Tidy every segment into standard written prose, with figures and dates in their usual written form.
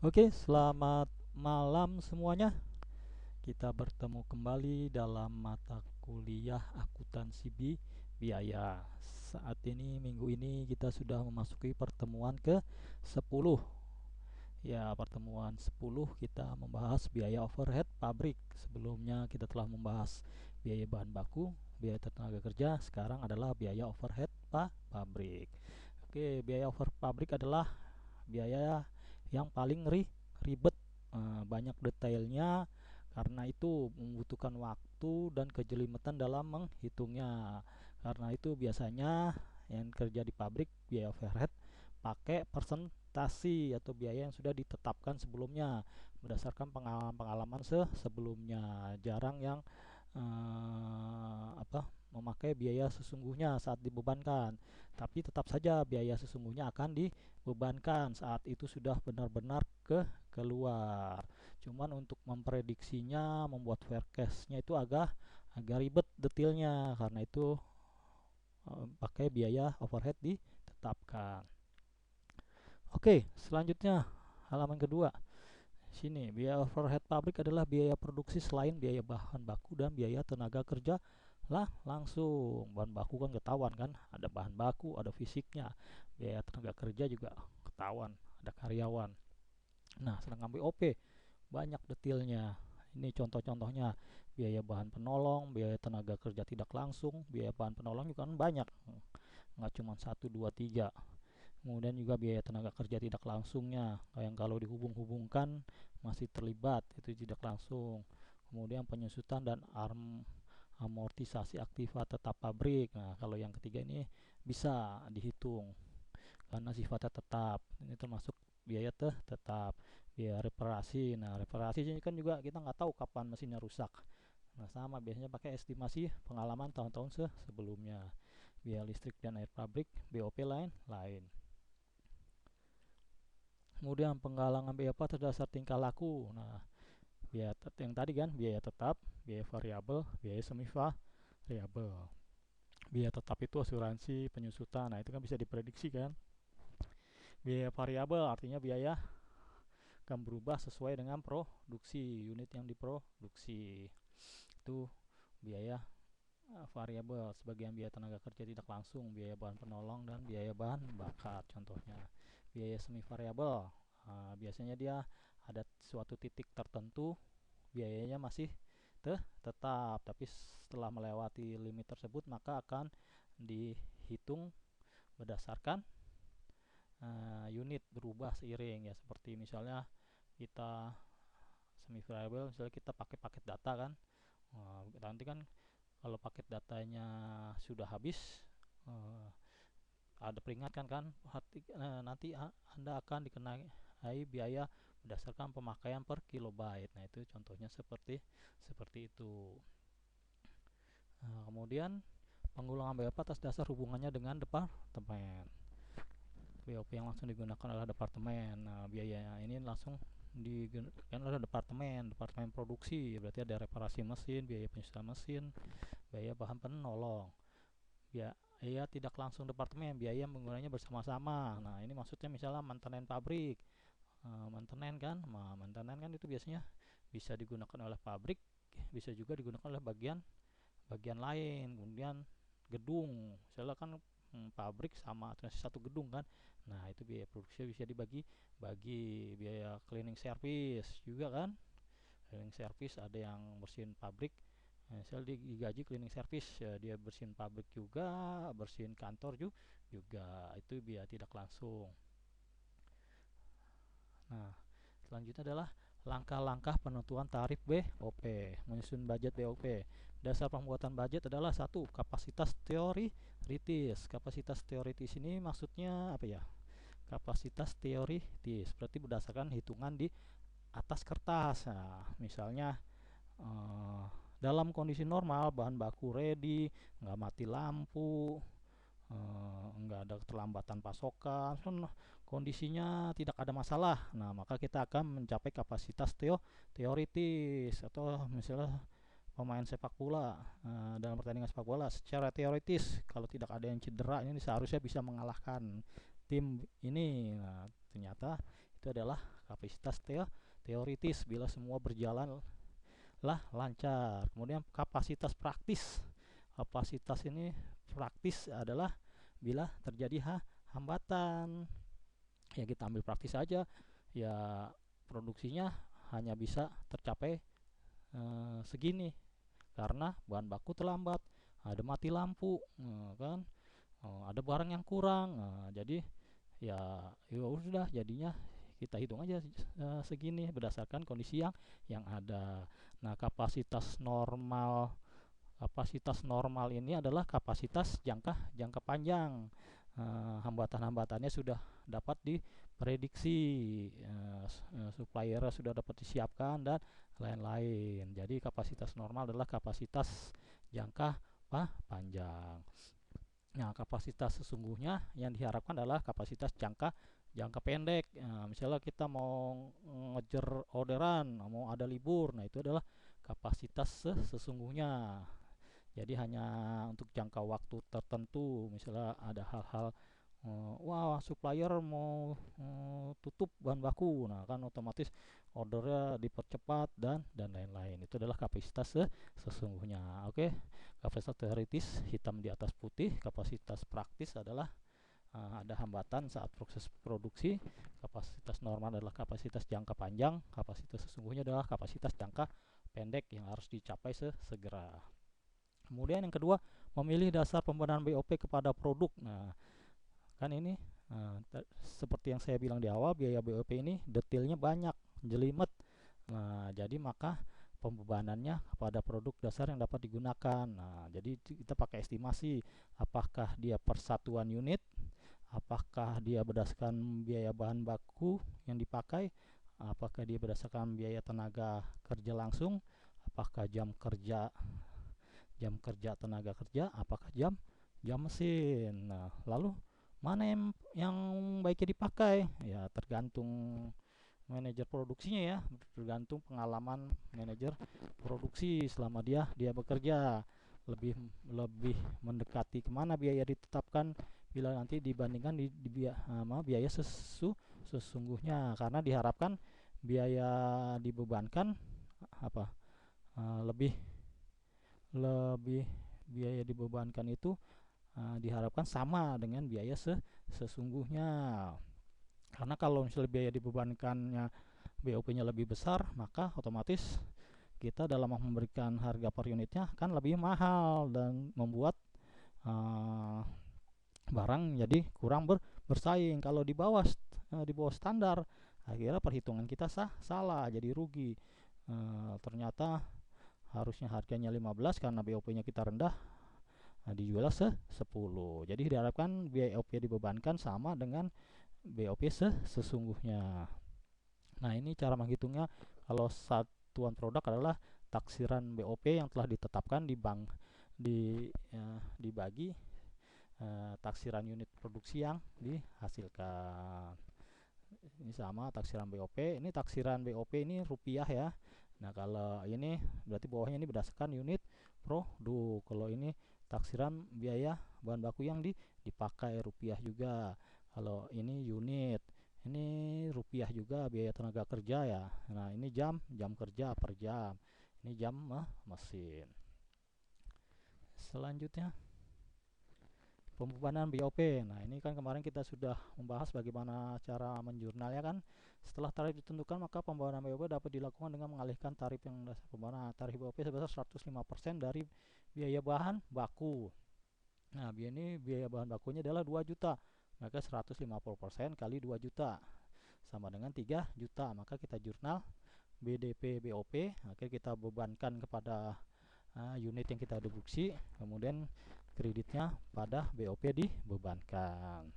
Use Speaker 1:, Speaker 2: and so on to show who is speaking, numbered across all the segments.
Speaker 1: Oke, selamat malam semuanya. Kita bertemu kembali dalam mata kuliah akuntansi biaya. Saat ini, minggu ini kita sudah memasuki pertemuan ke-10. Ya, pertemuan 10 kita membahas biaya overhead pabrik. Sebelumnya kita telah membahas biaya bahan baku, biaya tenaga kerja, sekarang adalah biaya overhead pabrik. Oke, biaya over pabrik adalah biaya yang paling ribet, banyak detailnya, karena itu membutuhkan waktu dan kejelimetan dalam menghitungnya. Karena itu biasanya yang kerja di pabrik biaya overhead pakai persentasi atau biaya yang sudah ditetapkan sebelumnya berdasarkan pengalaman-pengalaman sebelumnya. Jarang yang memakai biaya sesungguhnya saat dibebankan, tapi tetap saja biaya sesungguhnya akan dibebankan saat itu sudah benar-benar keluar. Cuman untuk memprediksinya, membuat forecastnya itu agak agak ribet detailnya, karena itu pakai biaya overhead ditetapkan. Oke, selanjutnya halaman kedua. Sini, biaya overhead pabrik adalah biaya produksi selain biaya bahan baku dan biaya tenaga kerja lah langsung. Bahan baku kan ketahuan kan, ada bahan baku, ada fisiknya. Biaya tenaga kerja juga ketahuan, ada karyawan. Nah, sedangkan BOP banyak detailnya. Ini contoh-contohnya: biaya bahan penolong, biaya tenaga kerja tidak langsung. Biaya bahan penolong juga kan banyak, nggak cuma satu dua tiga. Kemudian juga biaya tenaga kerja tidak langsungnya, yang kalau dihubung-hubungkan masih terlibat, itu tidak langsung. Kemudian penyusutan dan amortisasi aktiva tetap pabrik. Nah, kalau yang ketiga ini bisa dihitung karena sifatnya tetap. Ini termasuk biaya tetap. Biaya reparasi. Nah, reparasi ini kan juga kita nggak tahu kapan mesinnya rusak. Nah, sama biasanya pakai estimasi pengalaman tahun-tahun sebelumnya. Biaya listrik dan air pabrik, BOP lain-lain. Kemudian penggalangan biaya apa terdasar tingkah laku. Nah, biaya yang tadi kan biaya tetap, biaya variabel, biaya semi variabel. Biaya tetap itu asuransi, penyusutan. Nah, itu kan bisa diprediksi kan. Biaya variabel artinya biaya akan berubah sesuai dengan produksi, unit yang diproduksi. Itu biaya variabel. Sebagian biaya tenaga kerja tidak langsung, biaya bahan penolong dan biaya bahan bakar contohnya. Biaya semi variabel, biasanya dia ada suatu titik tertentu biayanya masih tetap, tapi setelah melewati limit tersebut maka akan dihitung berdasarkan unit berubah seiring, ya seperti misalnya kita semi variable, misalnya kita pakai paket data kan. Nanti kan kalau paket datanya sudah habis, ada peringatkan kan, nanti Anda akan dikenai biaya berdasarkan pemakaian per kilobyte. Nah, itu contohnya seperti itu. Kemudian penggulangan BOP atas dasar hubungannya dengan departemen. BOP yang langsung digunakan oleh departemen. Nah, biaya ini langsung digunakan oleh departemen produksi. Berarti ada reparasi mesin, biaya penyusutan mesin, biaya bahan penolong. Biaya tidak langsung departemen, biaya menggunakannya bersama-sama. Nah, ini maksudnya misalnya maintenance pabrik. Maintenance kan, maintenance kan itu biasanya bisa digunakan oleh pabrik, bisa juga digunakan oleh bagian bagian lain. Kemudian gedung, misalnya kan pabrik sama satu gedung kan. Nah, itu biaya produksi bisa dibagi bagi. Biaya cleaning service juga kan, cleaning service ada yang bersihin pabrik. Nah, misalnya digaji cleaning service, ya dia bersihin pabrik juga, bersihin kantor juga. Itu biaya tidak langsung. Nah, selanjutnya adalah langkah-langkah penentuan tarif BOP, menyusun budget BOP. Dasar pembuatan budget adalah satu, kapasitas teoritis. Kapasitas teoritis ini maksudnya apa ya? Kapasitas teoritis berarti berdasarkan hitungan di atas kertas. Nah, misalnya dalam kondisi normal bahan baku ready, nggak mati lampu, nggak ada keterlambatan pasokan, kondisinya tidak ada masalah. Nah, maka kita akan mencapai kapasitas teoritis. Atau misalnya pemain sepak bola, dalam pertandingan sepak bola secara teoritis kalau tidak ada yang cedera ini seharusnya bisa mengalahkan tim ini. Nah, ternyata itu itu adalah kapasitas teoritis bila semua berjalan lah lancar. Kemudian kapasitas praktis. Kapasitas ini praktis adalah bila terjadi hambatan. Ya kita ambil praktis saja. Ya produksinya hanya bisa tercapai segini karena bahan baku terlambat, ada mati lampu, kan, ada barang yang kurang. Jadi ya udah jadinya kita hitung aja segini berdasarkan kondisi yang ada. Nah, kapasitas normal ini adalah kapasitas jangka jangka panjang. Hambatan-hambatannya sudah dapat diprediksi, supplier sudah dapat disiapkan dan lain-lain. Jadi kapasitas normal adalah kapasitas jangka panjang. Nah, kapasitas sesungguhnya yang diharapkan adalah kapasitas jangka jangka pendek. Misalnya kita mau ngejar orderan, mau ada libur, nah itu adalah kapasitas sesungguhnya. Jadi hanya untuk jangka waktu tertentu, misalnya ada hal-hal wah supplier mau tutup bahan baku, nah kan otomatis ordernya dipercepat dan lain-lain. Itu adalah kapasitas sesungguhnya. Oke, kapasitas teoritis hitam di atas putih. Kapasitas praktis adalah ada hambatan saat proses produksi. Kapasitas normal adalah kapasitas jangka panjang. Kapasitas sesungguhnya adalah kapasitas jangka pendek yang harus dicapai segera. Kemudian yang kedua, memilih dasar pembenahan BOP kepada produk. Nah, kan ini seperti yang saya bilang di awal, biaya BOP ini detailnya banyak, jelimet. Nah, jadi maka pembebanannya kepada produk dasar yang dapat digunakan. Nah, jadi kita pakai estimasi apakah dia persatuan unit, apakah dia berdasarkan biaya bahan baku yang dipakai, apakah dia berdasarkan biaya tenaga kerja langsung, apakah jam kerja tenaga kerja, apakah jam mesin. Nah, lalu mana yang baiknya dipakai? Ya tergantung manajer produksinya, ya tergantung pengalaman manajer produksi selama dia bekerja. Lebih mendekati kemana biaya ditetapkan bila nanti dibandingkan di biaya sesungguhnya, karena diharapkan biaya dibebankan lebih biaya dibebankan itu diharapkan sama dengan biaya sesungguhnya. Karena kalau misalnya biaya dibebankannya BOP-nya lebih besar, maka otomatis kita dalam memberikan harga per unitnya kan lebih mahal dan membuat barang jadi kurang bersaing. Kalau di bawah standar, akhirnya perhitungan kita salah, jadi rugi. Ternyata harusnya harganya 15 karena BOP-nya kita rendah, dijual 10. Jadi diharapkan BOP dibebankan sama dengan BOP sesungguhnya. Nah, ini cara menghitungnya. Kalau satuan produk adalah taksiran BOP yang telah ditetapkan dibagi taksiran unit produksi yang dihasilkan. Ini sama taksiran BOP. Ini taksiran BOP ini rupiah, ya. Nah, kalau ini berarti bawahnya ini berdasarkan unit produk. Kalau ini taksiran biaya bahan baku yang dipakai rupiah juga. Kalau ini unit, ini rupiah juga biaya tenaga kerja, ya. Nah, ini jam kerja per jam. Ini jam mesin. Selanjutnya pembebanan BOP. Nah, ini kan kemarin kita sudah membahas bagaimana cara menjurnal, ya kan. Setelah tarif ditentukan, maka pembebanan BOP dapat dilakukan dengan mengalihkan tarif yang dasar pembebanan. Tarif BOP sebesar 105% dari biaya bahan baku. Nah, ini biaya bahan bakunya adalah 2 juta. Maka 150% kali 2 juta sama dengan 3 juta. Maka kita jurnal BDP BOP, akhirnya kita bebankan kepada unit yang kita produksi, kemudian kreditnya pada BOP dibebankan.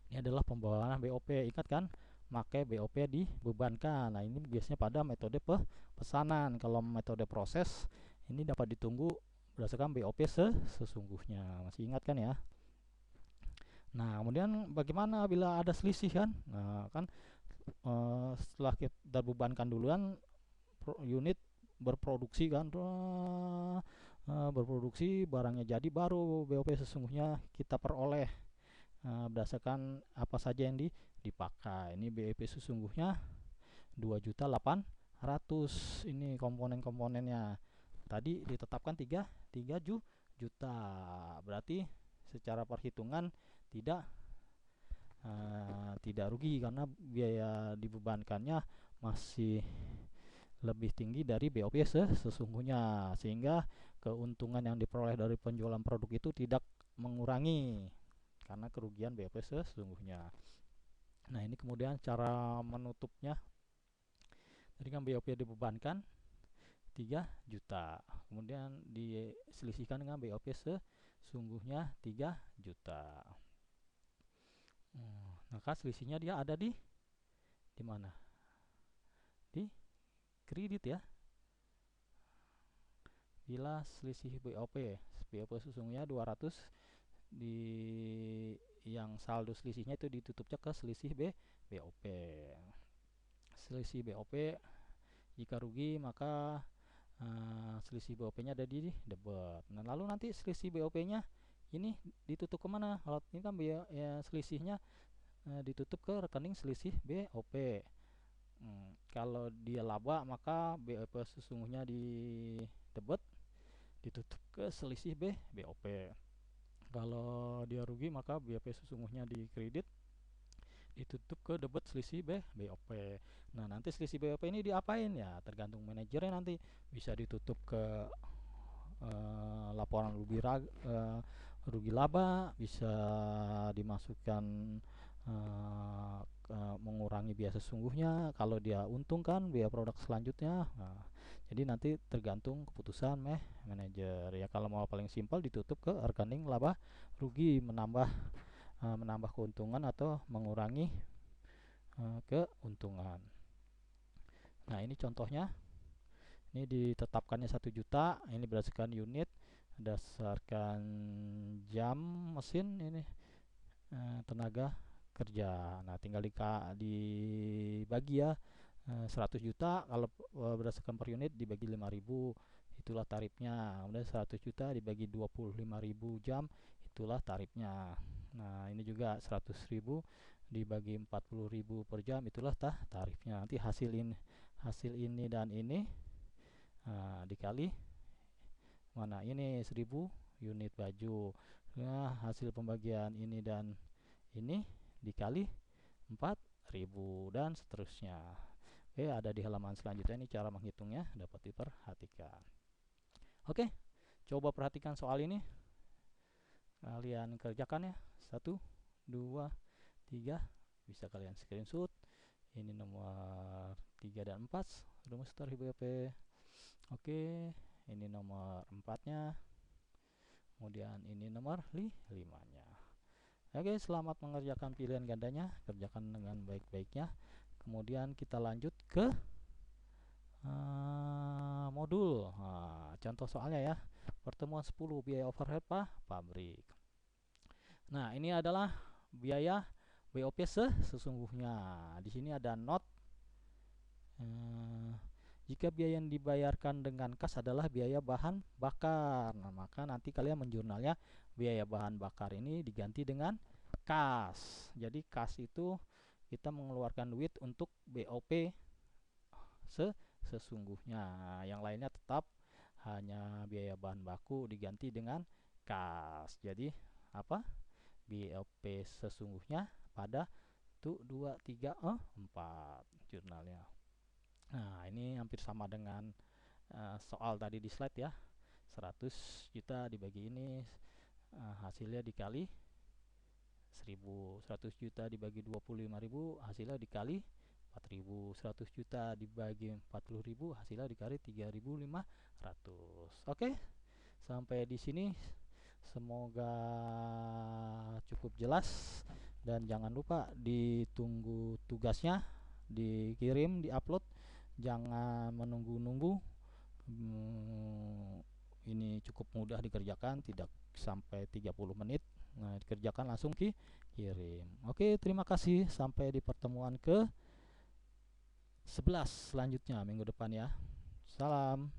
Speaker 1: Ini adalah pembebanan BOP. Ingat kan, pakai BOP dibebankan. Nah, ini biasanya pada metode pesanan. Kalau metode proses ini dapat ditunggu berdasarkan BOP sesungguhnya. Masih ingat kan, ya? Nah, kemudian bagaimana bila ada selisih, kan? Nah, kan setelah kita bebankan duluan, unit berproduksi, kan, berproduksi barangnya jadi, baru BOP sesungguhnya kita peroleh. berdasarkan apa saja yang dipakai. Ini BEP sesungguhnya 2.800.000. Ini komponen-komponennya. Tadi ditetapkan 3 juta. Berarti secara perhitungan tidak rugi karena biaya dibebankannya masih lebih tinggi dari BOP sesungguhnya, sehingga keuntungan yang diperoleh dari penjualan produk itu tidak mengurangi karena kerugian BOP sesungguhnya. Nah, ini kemudian cara menutupnya. Tadi kan BOP dibebankan 3 juta, kemudian diselisihkan dengan BOP sesungguhnya 3 juta. Maka selisihnya dia ada di mana? Di kredit ya. Bila selisih BOP sesungguhnya 200, di yang saldo selisihnya itu ditutupnya ke selisih BOP. Selisih BOP jika rugi maka selisih BOP-nya ada di debit. Nah, lalu nanti selisih BOP-nya ini ditutup kemana? Kalau ini kan selisihnya ditutup ke rekening selisih BOP. Kalau dia laba maka BOP sesungguhnya di debit, ditutup ke selisih BOP. Kalau dia rugi maka BOP sesungguhnya di kredit, ditutup ke debit selisih BOP. Nah, nanti selisih BOP ini diapain ya? Tergantung manajernya, nanti bisa ditutup ke laporan rugi laba, bisa dimasukkan mengurangi biaya sesungguhnya. Kalau dia untung kan biaya produk selanjutnya. Nah, jadi nanti tergantung keputusan manajer ya. Kalau mau paling simpel ditutup ke rekening laba rugi, menambah keuntungan atau mengurangi keuntungan. Nah, ini contohnya. Ini ditetapkannya 1 juta, ini berdasarkan unit, berdasarkan jam mesin, ini tenaga kerja. Nah, tinggal dibagi ya, 100 juta kalau berdasarkan per unit dibagi 5.000, itulah tarifnya. Kemudian 100 juta dibagi 25.000 jam, itulah tarifnya. Nah, ini juga 100.000 dibagi 40.000 per jam, itulah tarifnya. Nanti hasil ini dan ini dikali mana, ini 1000 unit baju. Nah, hasil pembagian ini dan ini dikali 4.000 dan seterusnya. Oke, ada di halaman selanjutnya. Ini cara menghitungnya dapat diperhatikan. Oke, coba perhatikan soal ini, kalian kerjakan ya. 1, 2, 3, bisa kalian screenshot. Ini nomor 3 dan 4 rumus tarif BOP. Oke, ini nomor 4-nya. Kemudian ini nomor 5-nya. Oke, selamat mengerjakan pilihan gandanya, kerjakan dengan baik-baiknya. Kemudian kita lanjut ke modul. Contoh soalnya ya. Pertemuan 10 biaya overhead pabrik. Nah, ini adalah biaya BOP sesungguhnya. Di sini ada not. Jika biaya yang dibayarkan dengan kas adalah biaya bahan bakar, nah maka nanti kalian menjurnalnya biaya bahan bakar ini diganti dengan kas. Jadi kas itu kita mengeluarkan duit untuk BOP sesungguhnya. Yang lainnya tetap hanya biaya bahan baku diganti dengan kas. Jadi apa? BOP sesungguhnya pada 1, 2, 3, 4 jurnalnya. Nah, ini hampir sama dengan soal tadi di slide ya. 100 juta dibagi ini, hasilnya dikali 1000. 100 juta dibagi 25.000, hasilnya dikali 4.000. 100 juta dibagi 40.000, hasilnya dikali 3.500. Oke, sampai di sini semoga cukup jelas, dan jangan lupa ditunggu tugasnya dikirim, diupload. Jangan menunggu-nunggu. Ini cukup mudah dikerjakan, tidak sampai 30 menit. Nah, dikerjakan langsung kirim. Oke, terima kasih. Sampai di pertemuan ke 11 selanjutnya minggu depan ya. Salam.